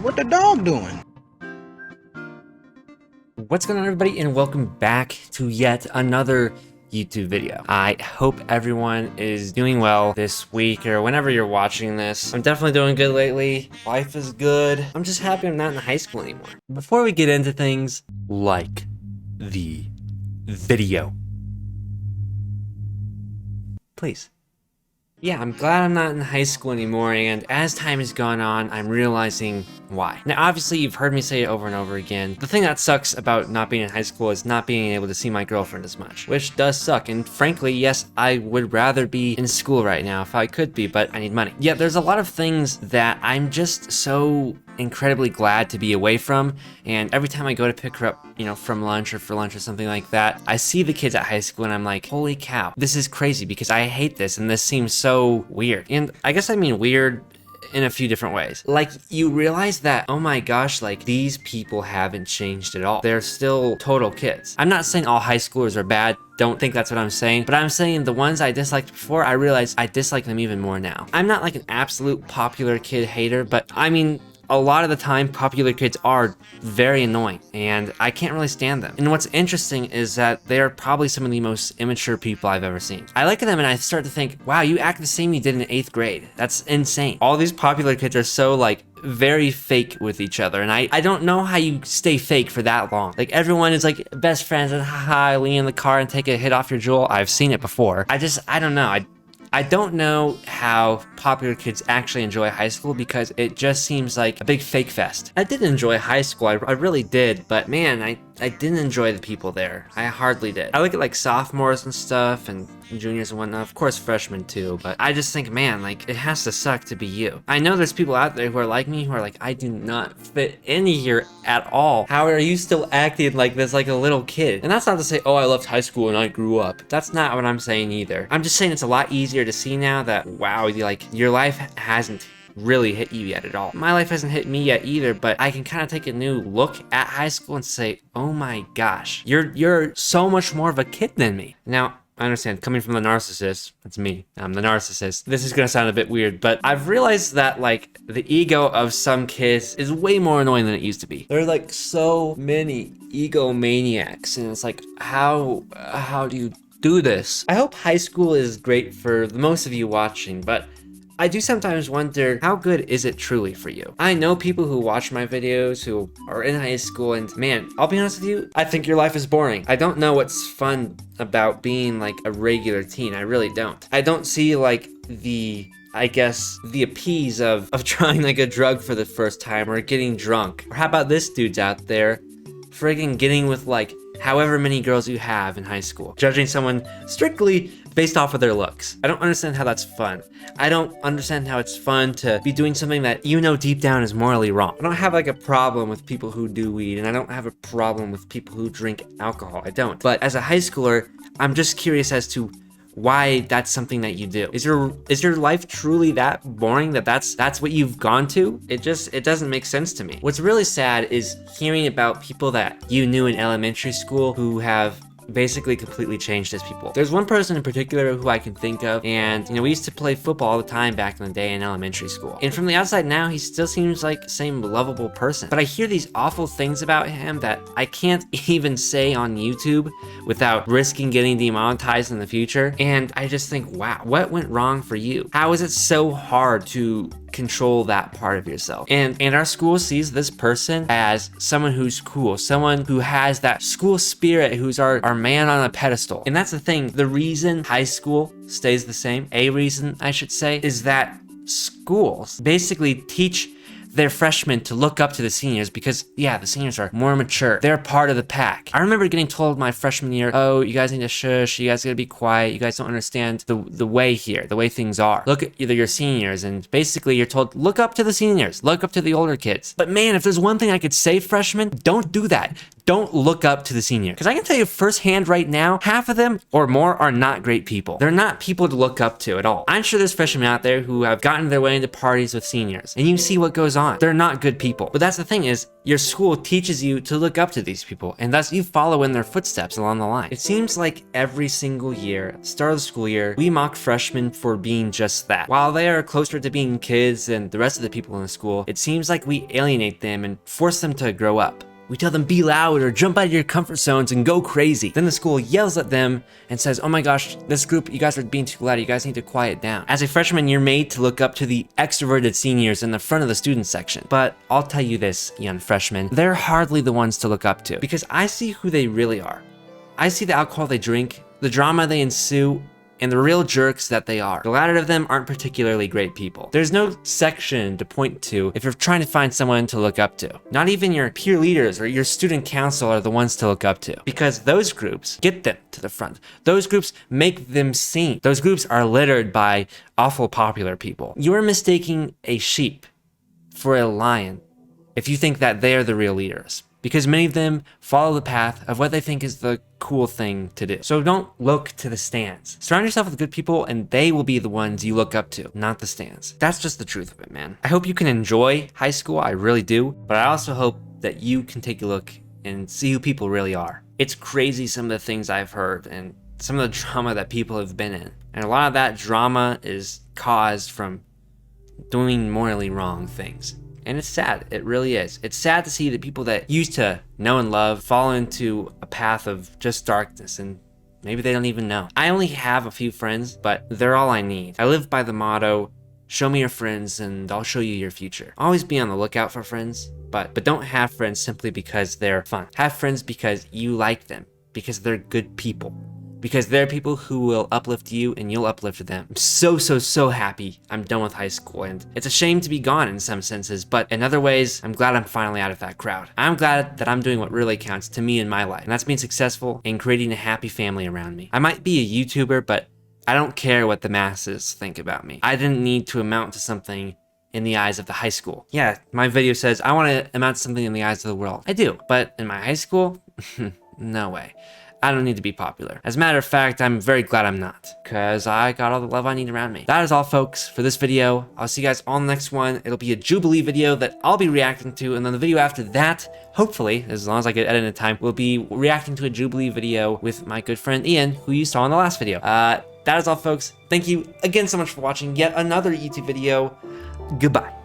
What the dog doing? What's going on, everybody, and welcome back to yet another YouTube video. I hope everyone is doing well this week or whenever you're watching this. I'm definitely doing good lately. Life is good. I'm just happy I'm not in high school anymore. Before we get into things, like the video, please. Yeah, I'm glad I'm not in high school anymore, and as time has gone on, I'm realizing why. Now, obviously, you've heard me say it over and over again. The thing that sucks about not being in high school is not being able to see my girlfriend as much, which does suck. And frankly, yes, I would rather be in school right now if I could be, but I need money. Yeah, there's a lot of things that I'm just so incredibly glad to be away from, and every time I go to pick her up, you know, from lunch or for lunch or something like that, I see the kids at high school and I'm like, holy cow, this is crazy because I hate this and this seems so weird. And I guess I mean weird in a few different ways. Like, you realize that, oh my gosh, like, these people haven't changed at all. They're still total kids. I'm not saying all high schoolers are bad. Don't think that's what I'm saying, but I'm saying the ones I disliked before, I realize I dislike them even more now. I'm not like an absolute popular kid hater, but I mean, a lot of the time, popular kids are very annoying, and I can't really stand them. And what's interesting is that they're probably some of the most immature people I've ever seen. I look at them and I start to think, wow, you act the same you did in 8th grade. That's insane. All these popular kids are so, like, very fake with each other, and I don't know how you stay fake for that long. Like, everyone is like best friends and haha, lean in the car and take a hit off your jewel. I've seen it before. I don't know. I don't know how popular kids actually enjoy high school because it just seems like a big fake fest. I did enjoy high school, I really did, but man, I didn't enjoy the people there. I hardly did. I look at like sophomores and stuff and juniors and whatnot, of course freshmen too, but I just think, man, like, it has to suck to be you. I know there's people out there who are like me, who are like, I do not fit in here at all. How are you still acting like this, like a little kid? And that's not to say, oh, I left high school and I grew up. That's not what I'm saying either. I'm just saying it's a lot easier to see now that, wow, like, your life hasn't really hit you yet at all. My life hasn't hit me yet either, but I can kind of take a new look at high school and say, oh my gosh, you're so much more of a kid than me. Now, I understand, coming from the narcissist, that's me, I'm the narcissist, this is gonna sound a bit weird, but I've realized that, like, the ego of some kids is way more annoying than it used to be. There are like so many egomaniacs, and it's like, how do you do this? I hope high school is great for the most of you watching, but I do sometimes wonder, how good is it truly for you? I know people who watch my videos who are in high school, and man, I'll be honest with you, I think your life is boring. I don't know what's fun about being like a regular teen. I really don't. I don't see like I guess the appease of trying like a drug for the first time or getting drunk. Or how about this dude's out there friggin' getting with like however many girls you have in high school, judging someone strictly based off of their looks. I don't understand how that's fun. I don't understand how it's fun to be doing something that you know deep down is morally wrong. I don't have like a problem with people who do weed, and I don't have a problem with people who drink alcohol. I don't. But as a high schooler, I'm just curious as to why that's something that you do. Is your life truly that boring that that's what you've gone to? It doesn't make sense to me. What's really sad is hearing about people that you knew in elementary school who have basically completely changed as people. There's one person in particular who I can think of, and you know, we used to play football all the time back in the day in elementary school. And from the outside now, he still seems like the same lovable person. But I hear these awful things about him that I can't even say on YouTube without risking getting demonetized in the future. And I just think, wow, what went wrong for you? How is it so hard to control that part of yourself? And our school sees this person as someone who's cool, someone who has that school spirit, who's our man on a pedestal. And that's the thing, the reason high school stays the same, a reason I should say, is that schools basically teach their freshmen to look up to the seniors because, yeah, the seniors are more mature. They're part of the pack. I remember getting told my freshman year, oh, you guys need to shush, you guys gotta be quiet, you guys don't understand the way here, the way things are. Look at either your seniors, and basically you're told, look up to the seniors, look up to the older kids. But man, if there's one thing I could say, freshmen, don't do that. don't look up to the seniors. Because I can tell you firsthand right now, half of them or more are not great people. They're not people to look up to at all. I'm sure there's freshmen out there who have gotten their way into parties with seniors, and you see what goes on. They're not good people. But that's the thing is, your school teaches you to look up to these people, and thus you follow in their footsteps along the line. It seems like every single year, at the start of the school year, we mock freshmen for being just that. While they are closer to being kids than the rest of the people in the school, it seems like we alienate them and force them to grow up. We tell them be loud or jump out of your comfort zones and go crazy. Then the school yells at them and says, oh my gosh, this group, you guys are being too loud. You guys need to quiet down. As a freshman, you're made to look up to the extroverted seniors in the front of the student section. But I'll tell you this, young freshmen, they're hardly the ones to look up to because I see who they really are. I see the alcohol they drink, the drama they ensue, and the real jerks that they are. The latter of them aren't particularly great people. There's no section to point to if you're trying to find someone to look up to. Not even your peer leaders or your student council are the ones to look up to, because those groups get them to the front. Those groups make them seen. Those groups are littered by awful popular people. You're mistaking a sheep for a lion if you think that they are the real leaders, because many of them follow the path of what they think is the cool thing to do. So don't look to the stands. Surround yourself with good people and they will be the ones you look up to, not the stands. That's just the truth of it, man. I hope you can enjoy high school, I really do, but I also hope that you can take a look and see who people really are. It's crazy some of the things I've heard and some of the drama that people have been in. And a lot of that drama is caused from doing morally wrong things. And it's sad, it really is. It's sad to see the people that used to know and love fall into a path of just darkness, and maybe they don't even know. I only have a few friends, but they're all I need. I live by the motto, show me your friends and I'll show you your future. Always be on the lookout for friends, but don't have friends simply because they're fun. Have friends because you like them, because they're good people. Because they're people who will uplift you and you'll uplift them. I'm so happy I'm done with high school, and it's a shame to be gone in some senses, but in other ways, I'm glad I'm finally out of that crowd. I'm glad that I'm doing what really counts to me in my life, and that's being successful and creating a happy family around me. I might be a YouTuber, but I don't care what the masses think about me. I didn't need to amount to something in the eyes of the high school. Yeah, my video says I want to amount to something in the eyes of the world. I do, but in my high school, no way. I don't need to be popular. As a matter of fact, I'm very glad I'm not, because I got all the love I need around me. That is all, folks, for this video. I'll see you guys on the next one. It'll be a Jubilee video that I'll be reacting to, and then the video after that, hopefully, as long as I get edited in time, will be reacting to a Jubilee video with my good friend Ian, who you saw in the last video. That is all, folks. Thank you again so much for watching yet another YouTube video. Goodbye.